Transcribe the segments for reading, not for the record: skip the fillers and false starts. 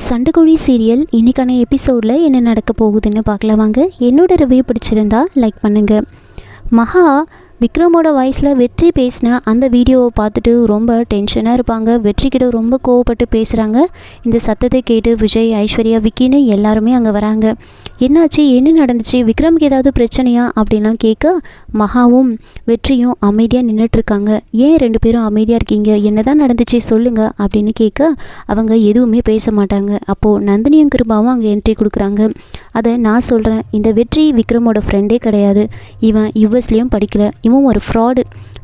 சண்டைக்கோழி serial இன்றைக்கான எபிசோடில் என்ன நடக்க போகுதுன்னு பார்க்கலாம் வாங்க. என்னோட ரிவ்யூ பிடிச்சிருந்தா லைக் பண்ணுங்கள். மகா விக்ரமோட வாய்ஸில் வெற்றி பேசின அந்த வீடியோவை பார்த்துட்டு ரொம்ப டென்ஷனாக இருப்பாங்க. வெற்றிக்கிட்ட ரொம்ப கோவப்பட்டு பேசுகிறாங்க. இந்த சத்தத்தை கேட்டு விஜய், ஐஸ்வர்யா, விக்கின்னு எல்லாருமே அங்கே வராங்க. என்னாச்சு, என்ன நடந்துச்சு, விக்ரமுக்கு ஏதாவது பிரச்சனையா அப்படின்லாம் கேட்க மகாவும் வெற்றியும் அமைதியாக நின்றுட்டுருக்காங்க. ஏன் 2 பேரும் அமைதியாக இருக்கீங்க, என்ன தான் நடந்துச்சு சொல்லுங்கள் அப்படின்னு கேட்க அவங்க எதுவுமே பேச மாட்டாங்க. அப்போது நந்தினியும் கிருபாவும் அங்கே என்ட்ரி கொடுக்குறாங்க. அதை நான் சொல்கிறேன், இந்த வெற்றி விக்ரமோட ஃப்ரெண்டே கிடையாது. இவன் யுஎஸ்லேயும் படிக்கல, இவன் ஒரு ஃப்ராடு.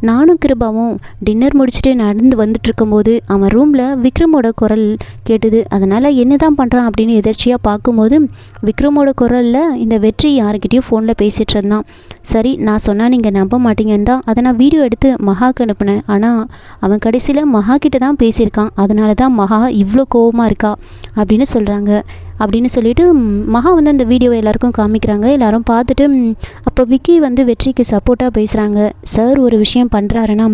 நானும் கிருபாவும் டின்னர் முடிச்சுட்டு நடந்து வந்துட்டு இருக்கும்போது அவன் ரூமில் விக்ரமோட குரல் கேட்டுது. அதனால் என்ன தான் பண்ணுறான் அப்படின்னு எதிர்ச்சியாக பார்க்கும்போது விக்ரமோட குரலில் இந்த வெற்றி யாருக்கிட்டேயும் ஃபோனில் பேசிகிட்டு இருந்தான். சரி, நான் சொன்னால் நீங்கள் நம்ப மாட்டீங்கன்னு தான் அதை நான் வீடியோ எடுத்து மகாக்கு அனுப்புனேன். ஆனால் அவன் கடைசியில் மகா கிட்ட தான் பேசியிருக்கான். அதனால தான் மகா இவ்வளோ கோவமாக இருக்கா அப்படின்னு சொல்கிறாங்க. அப்படின்னு சொல்லிட்டு மகா வந்து அந்த வீடியோவை எல்லாருக்கும் காமிக்கிறாங்க. எல்லாரும் பார்த்துட்டு அப்போ விக்கி வந்து வெற்றிக்கு சப்போர்ட்டாக பேசுகிறாங்க. சார் ஒரு விஷயம் பண்ணுறாருன்னா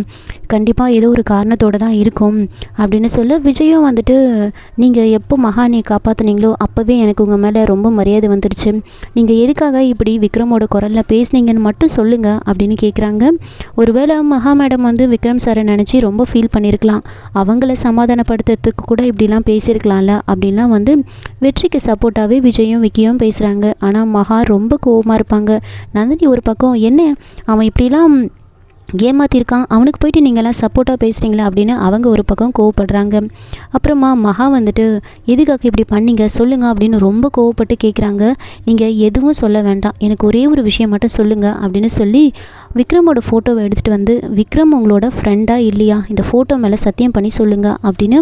கண்டிப்பாக ஏதோ ஒரு காரணத்தோடு தான் இருக்கும் அப்படின்னு சொல்ல விஜயும் வந்துட்டு நீங்கள் எப்போ மகானை காப்பாற்றுனீங்களோ அப்போவே எனக்கு உங்கள் மேலே ரொம்ப மரியாதை வந்துடுச்சு. நீங்கள் எதுக்காக இப்படி விக்ரமோட குரலில் பேசுனீங்கன்னு மட்டும் சொல்லுங்கள் அப்படின்னு கேட்குறாங்க. ஒருவேளை மகா மேடம் வந்து விக்ரம் சாரை நினச்சி ரொம்ப ஃபீல் பண்ணியிருக்கலாம். அவங்கள சமாதானப்படுத்துறதுக்கு கூட இப்படிலாம் பேசியிருக்கலாம்ல அப்படின்லாம் வந்து வெற்றிக்கு சப்போர்ட்டாகவே விஜயும் விக்கியும் பேசுகிறாங்க. ஆனால் மகா ரொம்ப கோவமாக இருப்பாங்க. நந்தினி ஒரு பக்கம், என்ன அவன் இப்படிலாம் ஏமாத்திருக்கான், அவனுக்கு போயிட்டு நீங்கள்லாம் சப்போர்ட்டாக பேசுகிறீங்களா அப்படின்னு அவங்க ஒரு பக்கம் கோவப்படுறாங்க. அப்புறமா மகா வந்துட்டு எதுக்காக இப்படி பண்ணீங்க சொல்லுங்கள் அப்படின்னு ரொம்ப கோவப்பட்டு கேட்குறாங்க. நீங்கள் எதுவும் சொல்ல வேண்டாம், எனக்கு ஒரே ஒரு விஷயம் மட்டும் சொல்லுங்கள் அப்படின்னு சொல்லி விக்ரமோட ஃபோட்டோவை எடுத்துகிட்டு வந்து விக்ரம் உங்களோட ஃப்ரெண்டாக இல்லையா, இந்த ஃபோட்டோ மேலே சத்தியம் பண்ணி சொல்லுங்கள் அப்படின்னு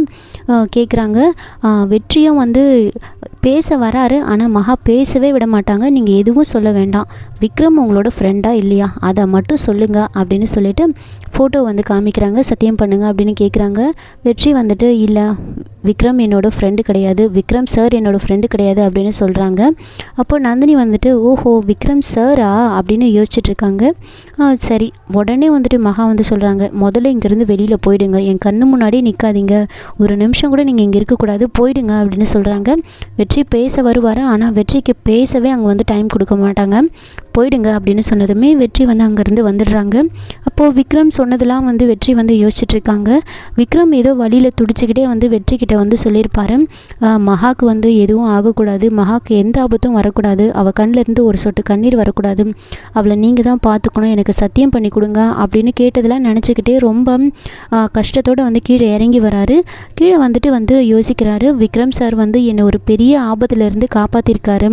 கேட்குறாங்க. வெற்றியும் வந்து பேச வராரு. ஆனால் மகா பேசவே விட மாட்டாங்க. நீங்கள் எதுவும் சொல்ல வேண்டாம், விக்ரம் உங்களோட ஃப்ரெண்டாக இல்லையா அதை மட்டும் சொல்லுங்கள் அப்படின்னு சொல்லிட்டு ஃபோட்டோ வந்து காமிக்கிறாங்க. சத்தியம் பண்ணுங்க அப்படின்னு கேட்குறாங்க. வெற்றி வந்துட்டு இல்லை, விக்ரம் என்னோடய ஃப்ரெண்டு கிடையாது, விக்ரம் சார் என்னோடய ஃப்ரெண்டு கிடையாது அப்படின்னு சொல்கிறாங்க. அப்போ நந்தினி வந்துட்டு ஓஹோ விக்ரம் சாரா அப்படின்னு யோசிச்சுட்ருக்காங்க. சரி, உடனே வந்துட்டு மகா வந்து சொல்கிறாங்க, முதல்ல இங்கேருந்து வெளியில் போயிடுங்க, என் கண்ணு முன்னாடியே நிற்காதீங்க, ஒரு நிமிஷம் கூட நீங்கள் இங்கே இருக்கக்கூடாது, போயிடுங்க அப்படின்னு சொல்கிறாங்க. வெற்றி பேச வருவார். ஆனால் வெற்றிக்கு பேசவே அங்கே வந்து டைம் கொடுக்க மாட்டாங்க. போயிடுங்க அப்படின்னு சொன்னதுமே வெற்றி வந்து அங்கேருந்து வந்துடுறாங்க. அப்போது விக்ரம் சொன்னதெல்லாம் வந்து வெற்றி வந்து யோசிச்சுட்ருக்காங்க. விக்ரம் ஏதோ வழியில் துடிச்சிக்கிட்டே வந்து வெற்றிக்கிட்ட வந்து சொல்லியிருப்பார், மகாவுக்கு வந்து எதுவும் ஆகக்கூடாது, மகாவுக்கு எந்த ஆபத்தும் வரக்கூடாது, அவள் கண்ணிலேருந்து ஒரு சொட்டு கண்ணீர் வரக்கூடாது, அவளை நீங்கள் தான் பார்த்துக்கணும், எனக்கு சத்தியம் பண்ணி கொடுங்க அப்படின்னு கேட்டதெல்லாம் நினச்சிக்கிட்டே ரொம்ப கஷ்டத்தோடு வந்து கீழே இறங்கி வராரு. கீழே வந்துட்டு யோசிக்கிறாரு, விக்ரம் சார் வந்து என்னை ஒரு பெரிய ஆபத்துலேருந்து காப்பாற்றிருக்காரு,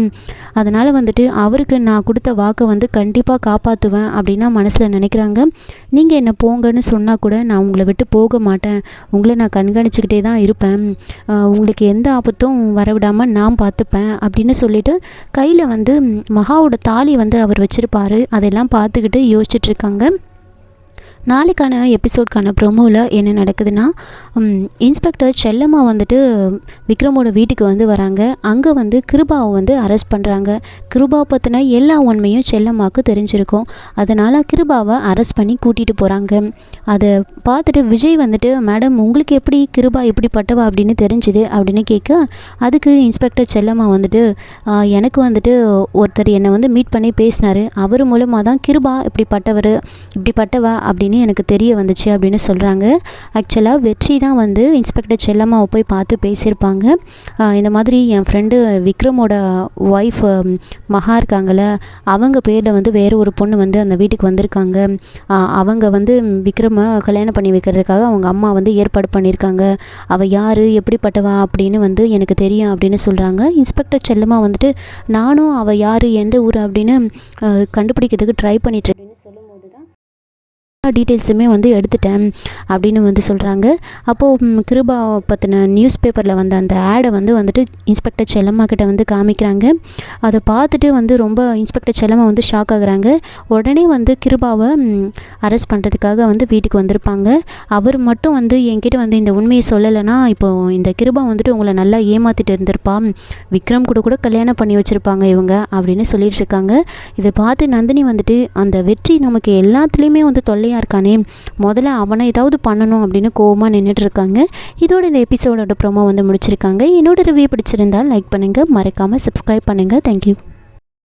அதனால் வந்துட்டு அவருக்கு நான் கொடுத்த வாக்கை வந்து கண்டிப்பாக காப்பாற்றுவேன் அப்படின்னா மனசில் நினைக்கிறாங்க. நீங்கள் என்னை போங்கன்னு சொன்னால் கூட நான் உங்களை விட்டு போக மாட்டேன், உங்களை நான் கண்காணிச்சுக்கிட்டே தான் இருப்பேன், உங்களுக்கு எந்த ஆபத்தும் வரவிடாமல் நான் பார்த்துப்பேன் அப்படின்னு சொல்லிட்டு கையில் வந்து மகாவோட தாலி வந்து அவர் வச்சுருப்பார். அதெல்லாம் பார்த்துக்கிட்டு யோசிச்சுட்ருக்காங்க. நாளைக்கான எபிசோட்கான ப்ரோமோவில் என்ன நடக்குதுன்னா, இன்ஸ்பெக்டர் செல்லம்மா வந்துட்டு விக்ரமோட வீட்டுக்கு வந்து வராங்க. அங்கே வந்து கிருபாவை வந்து அரெஸ்ட் பண்ணுறாங்க. கிருபாவை பற்றின எல்லா உண்மையும் செல்லம்மாவுக்கு தெரிஞ்சிருக்கும். அதனால் கிருபாவை அரெஸ்ட் பண்ணி கூட்டிகிட்டு போகிறாங்க. அதை பார்த்துட்டு விஜய் வந்துட்டு, மேடம் உங்களுக்கு எப்படி கிருபா எப்படிப்பட்டவா அப்படின்னு தெரிஞ்சுது அப்படின்னு கேட்க அதுக்கு இன்ஸ்பெக்டர் செல்லம்மா வந்துட்டு, எனக்கு வந்துட்டு ஒருத்தர் என்னை வந்து மீட் பண்ணி பேசினார், அவர் மூலமாக தான் கிருபா இப்படிப்பட்டவா அப்படின்னு எனக்கு தெரிய வந்துச்சு அப்படின்னு சொல்கிறாங்க. ஆக்சுவலாக வெற்றி தான் வந்து இன்ஸ்பெக்டர் செல்லம்மாவை போய் பார்த்து பேசியிருப்பாங்க. இந்த மாதிரி என் ஃப்ரெண்டு விக்ரமோட ஒய்ஃப் மகா இருக்காங்கள்ல, அவங்க பேரில் வந்து வேறு ஒரு பொண்ணு வந்து அந்த வீட்டுக்கு வந்திருக்காங்க, அவங்க வந்து விக்ரமை கல்யாணம் பண்ணி வைக்கிறதுக்காக அவங்க அம்மா வந்து ஏற்பாடு பண்ணியிருக்காங்க, அவள் யார் எப்படிப்பட்டவா அப்படின்னு வந்து எனக்கு தெரியும் அப்படின்னு சொல்கிறாங்க. இன்ஸ்பெக்டர் செல்லம்மா வந்துட்டு நானும் அவள் யார் எந்த ஊர் அப்படின்னு கண்டுபிடிக்கிறதுக்கு ட்ரை பண்ணிட்டுருக்கேன்னு சொல்லும்போது தான் டீட்டெயில்ஸுமே வந்து எடுத்துட்டேன் அப்படின்னு வந்து சொல்கிறாங்க. அப்போது கிருபா பற்றின நியூஸ் பேப்பரில் வந்த அந்த ஆடை வந்துட்டு இன்ஸ்பெக்டர் செல்லம்மா கிட்ட வந்து காமிக்கிறாங்க. அதை பார்த்துட்டு வந்து ரொம்ப இன்ஸ்பெக்டர் செல்லம்மா வந்து ஷாக் ஆகுறாங்க. உடனே வந்து கிருபாவை அரெஸ்ட் பண்ணுறதுக்காக வந்து வீட்டுக்கு வந்திருப்பாங்க. அவர் மட்டும் வந்து என்கிட்ட வந்து இந்த உண்மையை சொல்லலைன்னா இப்போது இந்த கிருபா வந்துட்டு உங்களை நல்லா ஏமாற்றிட்டு இருந்திருப்பா, விக்ரம் கூட கல்யாணம் பண்ணி வச்சுருப்பாங்க இவங்க அப்படின்னு சொல்லிட்டு இருக்காங்க. இதை பார்த்து நந்தினி வந்துட்டு அந்த வெற்றி நமக்கு எல்லாத்துலேயுமே வந்து தொல்லையாக அமைதியாக இருக்கானே, முதல்ல அவனை ஏதாவது பண்ணணும் அப்படின்னு கோவமாக நின்றுட்டு இருக்காங்க. இதோட இந்த எபிசோடோட ப்ரோமோ வந்து முடிச்சிருக்காங்க. என்னோட ரிவ்யூ பிடிச்சிருந்தால் லைக் பண்ணுங்கள், மறக்காமல் சப்ஸ்கிரைப் பண்ணுங்கள். தேங்க்யூ.